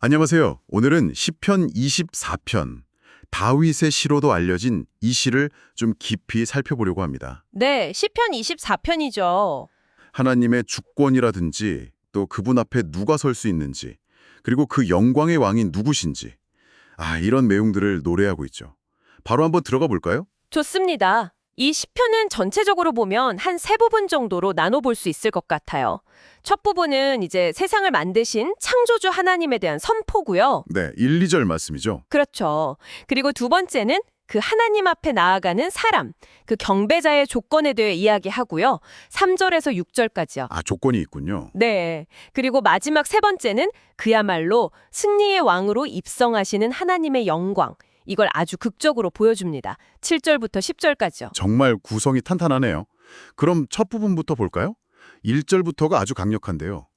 안녕하세요. 오늘은 시편 24편, 다윗의 시로도 알려진 이 시를 좀 깊이 살펴보려고 합니다. 네, 시편 24편이죠. 하나님의 주권이라든지 또 그분 앞에 누가 설 수 있는지, 그리고 그 영광의 왕이 누구신지, 이런 내용들을 노래하고 있죠. 바로 한번 들어가 볼까요? 좋습니다. 이 시편은 전체적으로 보면 한 세 부분 정도로 나눠볼 수 있을 것 같아요. 첫 부분은 이제 세상을 만드신 창조주 하나님에 대한 선포고요. 네, 1, 2절 말씀이죠. 그렇죠. 그리고 두 번째는 그 하나님 앞에 나아가는 사람, 그 경배자의 조건에 대해 이야기하고요. 3절에서 6절까지요. 조건이 있군요. 네. 그리고 마지막 세 번째는 그야말로 승리의 왕으로 입성하시는 하나님의 영광. 이걸 아주 극적으로 보여줍니다. 7절부터 10절까지요. 정말 구성이 탄탄하네요. 그럼 첫 부분부터 볼까요? 1절부터가 아주 강력한데요.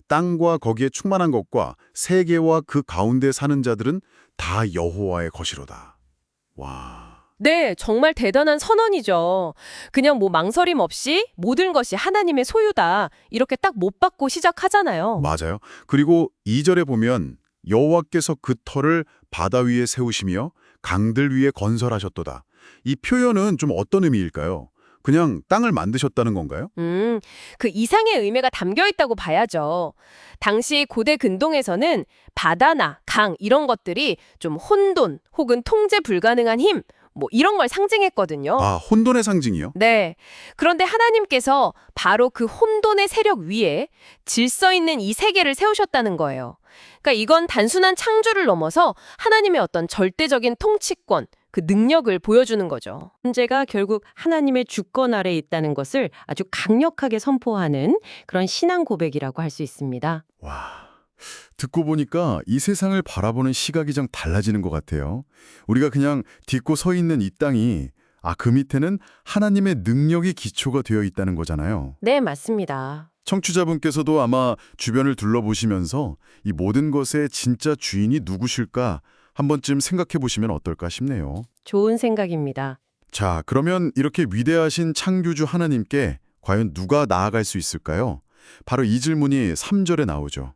땅과 거기에 충만한 것과 세계와 그 가운데 사는 자들은 다 여호와의 것이로다. 와, 네, 정말 대단한 선언이죠. 그냥 뭐 망설임 없이 모든 것이 하나님의 소유다. 이렇게 딱 못 받고 시작하잖아요. 맞아요. 그리고 2절에 보면 여호와께서 그 터를 바다 위에 세우시며 강들 위에 건설하셨도다. 이 표현은 좀 어떤 의미일까요? 그냥 땅을 만드셨다는 건가요? 그 이상의 의미가 담겨 있다고 봐야죠. 당시 고대 근동에서는 바다나 강 이런 것들이 좀 혼돈 혹은 통제 불가능한 힘, 뭐 이런 걸 상징했거든요. 혼돈의 상징이요? 네. 그런데 하나님께서 바로 그 혼돈의 세력 위에 질서 있는 이 세계를 세우셨다는 거예요. 그러니까 이건 단순한 창조를 넘어서 하나님의 어떤 절대적인 통치권, 그 능력을 보여주는 거죠. 문제가 결국 하나님의 주권 아래에 있다는 것을 아주 강력하게 선포하는 그런 신앙 고백이라고 할 수 있습니다. 와, 듣고 보니까 이 세상을 바라보는 시각이 좀 달라지는 것 같아요. 우리가 그냥 딛고 서 있는 이 땅이 그 밑에는 하나님의 능력이 기초가 되어 있다는 거잖아요. 네, 맞습니다. 청취자분께서도 아마 주변을 둘러보시면서 이 모든 것의 진짜 주인이 누구실까 한 번쯤 생각해 보시면 어떨까 싶네요. 좋은 생각입니다. 자, 그러면 이렇게 위대하신 창조주 하나님께 과연 누가 나아갈 수 있을까요? 바로 이 질문이 3절에 나오죠.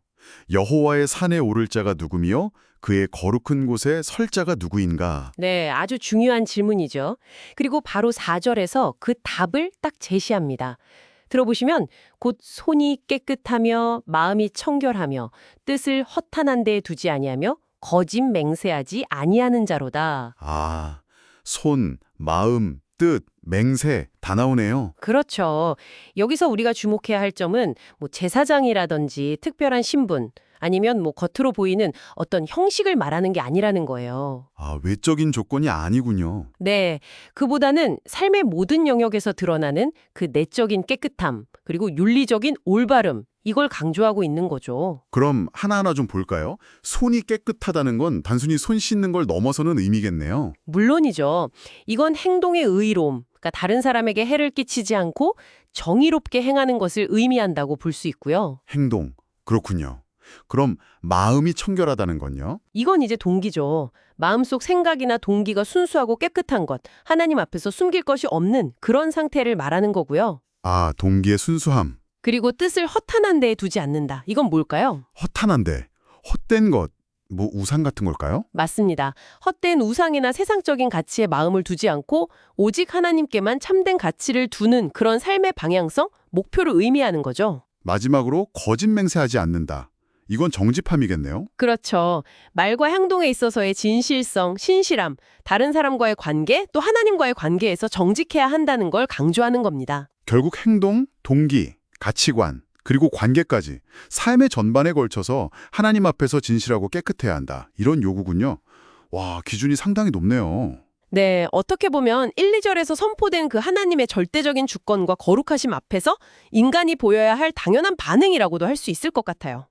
여호와의 산에 오를 자가 누구며 그의 거룩한 곳에 설 자가 누구인가? 네, 아주 중요한 질문이죠. 그리고 바로 4절에서 그 답을 딱 제시합니다. 들어보시면 곧 손이 깨끗하며 마음이 청결하며 뜻을 허탄한 데에 두지 아니하며 거짓 맹세하지 아니하는 자로다. 손, 마음, 뜻, 맹세 다 나오네요. 그렇죠. 여기서 우리가 주목해야 할 점은 뭐 제사장이라든지 특별한 신분 아니면 뭐 겉으로 보이는 어떤 형식을 말하는 게 아니라는 거예요. 외적인 조건이 아니군요. 네, 그보다는 삶의 모든 영역에서 드러나는 그 내적인 깨끗함 그리고 윤리적인 올바름 이걸 강조하고 있는 거죠. 그럼 하나하나 좀 볼까요? 손이 깨끗하다는 건 단순히 손 씻는 걸 넘어서는 의미겠네요. 물론이죠. 이건 행동의 의로움, 그러니까 다른 사람에게 해를 끼치지 않고 정의롭게 행하는 것을 의미한다고 볼 수 있고요. 행동, 그렇군요. 그럼 마음이 청결하다는 건요? 이건 이제 동기죠. 마음속 생각이나 동기가 순수하고 깨끗한 것, 하나님 앞에서 숨길 것이 없는 그런 상태를 말하는 거고요. 동기의 순수함. 그리고 뜻을 허탄한 데에 두지 않는다. 이건 뭘까요? 허탄한데, 헛된 것, 뭐 우상 같은 걸까요? 맞습니다. 헛된 우상이나 세상적인 가치에 마음을 두지 않고 오직 하나님께만 참된 가치를 두는 그런 삶의 방향성, 목표를 의미하는 거죠. 마지막으로 거짓 맹세하지 않는다. 이건 정직함이겠네요. 그렇죠. 말과 행동에 있어서의 진실성, 신실함, 다른 사람과의 관계, 또 하나님과의 관계에서 정직해야 한다는 걸 강조하는 겁니다. 결국 행동, 동기, 가치관, 그리고 관계까지 삶의 전반에 걸쳐서 하나님 앞에서 진실하고 깨끗해야 한다. 이런 요구군요. 와, 기준이 상당히 높네요. 네, 어떻게 보면 1, 2절에서 선포된 그 하나님의 절대적인 주권과 거룩하심 앞에서 인간이 보여야 할 당연한 반응이라고도 할 수 있을 것 같아요.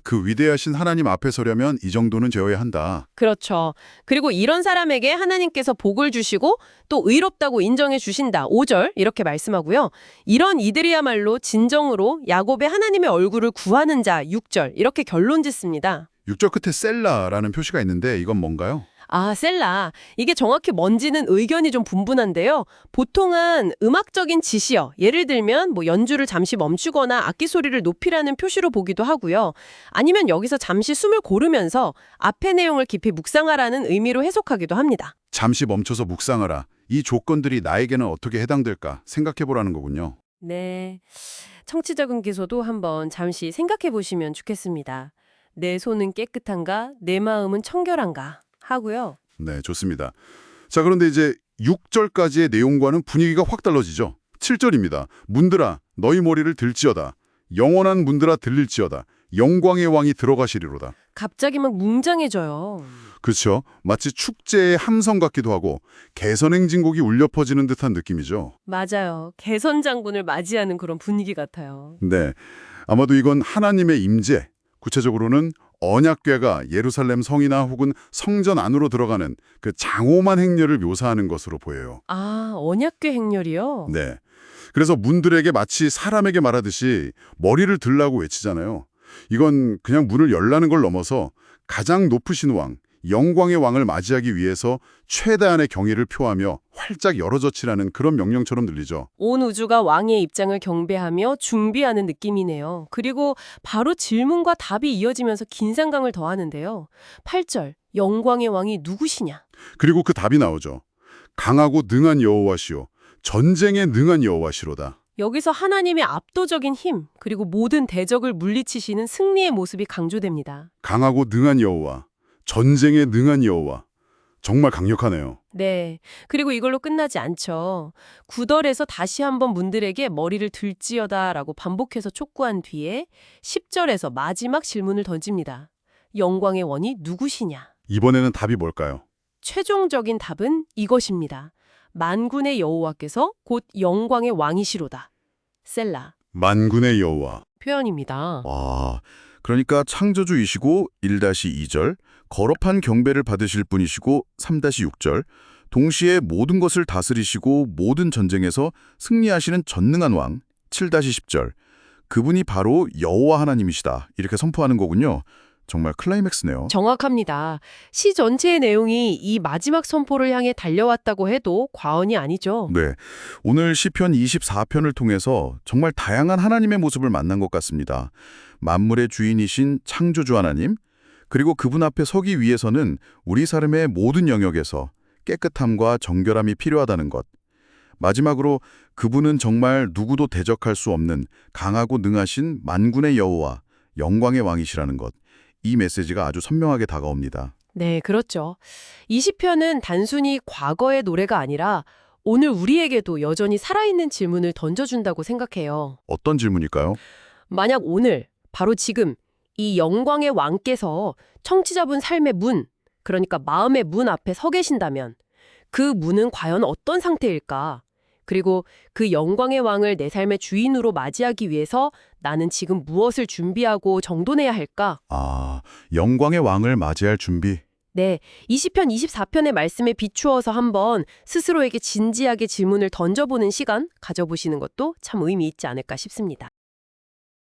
그 위대하신 하나님 앞에 서려면 이 정도는 되어야 한다. 그렇죠. 그리고 이런 사람에게 하나님께서 복을 주시고 또 의롭다고 인정해 주신다. 5절 이렇게 말씀하고요. 이런 이들이야말로 진정으로 야곱의 하나님의 얼굴을 구하는 자 6절 이렇게 결론 짓습니다. 6절 끝에 셀라라는 표시가 있는데 이건 뭔가요? 아, 셀라. 이게 정확히 뭔지는 의견이 좀 분분한데요. 보통은 음악적인 지시어, 예를 들면 뭐 연주를 잠시 멈추거나 악기 소리를 높이라는 표시로 보기도 하고요. 아니면 여기서 잠시 숨을 고르면서 앞의 내용을 깊이 묵상하라는 의미로 해석하기도 합니다. 잠시 멈춰서 묵상하라. 이 조건들이 나에게는 어떻게 해당될까 생각해보라는 거군요. 네. 청취자분께서도 한번 잠시 생각해 보시면 좋겠습니다. 내 손은 깨끗한가? 내 마음은 청결한가? 하고요. 네, 좋습니다. 자, 그런데 이제 6절까지의 내용과는 분위기가 확 달라지죠. 7절입니다. 문들아, 너희 머리를 들지어다. 영원한 문들아 들릴지어다. 영광의 왕이 들어가시리로다. 갑자기 막 뭉장해져요. 그렇죠. 마치 축제의 함성 같기도 하고 개선행진곡이 울려 퍼지는 듯한 느낌이죠. 맞아요. 개선 장군을 맞이하는 그런 분위기 같아요. 네, 아마도 이건 하나님의 임재, 구체적으로는 언약궤가 예루살렘 성이나 혹은 성전 안으로 들어가는 그 장엄한 행렬을 묘사하는 것으로 보여요. 아, 언약궤 행렬이요? 네, 그래서 문들에게 마치 사람에게 말하듯이 머리를 들라고 외치잖아요. 이건 그냥 문을 열라는 걸 넘어서 가장 높으신 왕, 영광의 왕을 맞이하기 위해서 최대한의 경의를 표하며 활짝 열어젖히라는 그런 명령처럼 들리죠. 온 우주가 왕의 입장을 경배하며 준비하는 느낌이네요. 그리고 바로 질문과 답이 이어지면서 긴장감을 더하는데요. 8절, 영광의 왕이 누구시냐? 그리고 그 답이 나오죠. 강하고 능한 여호와시오. 전쟁에 능한 여호와시로다. 여기서 하나님의 압도적인 힘, 그리고 모든 대적을 물리치시는 승리의 모습이 강조됩니다. 강하고 능한 여호와. 전쟁에 능한 여호와. 정말 강력하네요. 네. 그리고 이걸로 끝나지 않죠. 9절에서 다시 한번 문들에게 머리를 들지어다라고 반복해서 촉구한 뒤에 10절에서 마지막 질문을 던집니다. 영광의 원이 누구시냐? 이번에는 답이 뭘까요? 최종적인 답은 이것입니다. 만군의 여호와께서 곧 영광의 왕이시로다. 셀라. 만군의 여호와. 표현입니다. 와, 그러니까 창조주이시고 1-2절, 거룩한 경배를 받으실 분이시고 3-6절, 동시에 모든 것을 다스리시고 모든 전쟁에서 승리하시는 전능한 왕 7-10절, 그분이 바로 여호와 하나님이시다 이렇게 선포하는 거군요. 정말 클라이맥스네요. 정확합니다. 시 전체의 내용이 이 마지막 선포를 향해 달려왔다고 해도 과언이 아니죠. 네, 오늘 시편 24편을 통해서 정말 다양한 하나님의 모습을 만난 것 같습니다. 만물의 주인이신 창조주 하나님, 그리고 그분 앞에 서기 위해서는 우리 삶의 모든 영역에서 깨끗함과 정결함이 필요하다는 것. 마지막으로 그분은 정말 누구도 대적할 수 없는 강하고 능하신 만군의 여호와, 영광의 왕이시라는 것. 이 메시지가 아주 선명하게 다가옵니다. 네, 그렇죠. 이 시편은 단순히 과거의 노래가 아니라 오늘 우리에게도 여전히 살아있는 질문을 던져준다고 생각해요. 어떤 질문일까요? 만약 오늘, 바로 지금 이 영광의 왕께서 청취자분 삶의 문, 그러니까 마음의 문 앞에 서 계신다면 그 문은 과연 어떤 상태일까? 그리고 그 영광의 왕을 내 삶의 주인으로 맞이하기 위해서 나는 지금 무엇을 준비하고 정돈해야 할까? 아, 영광의 왕을 맞이할 준비. 네, 이 시편 24편의 말씀에 비추어서 한번 스스로에게 진지하게 질문을 던져보는 시간 가져보시는 것도 참 의미 있지 않을까 싶습니다.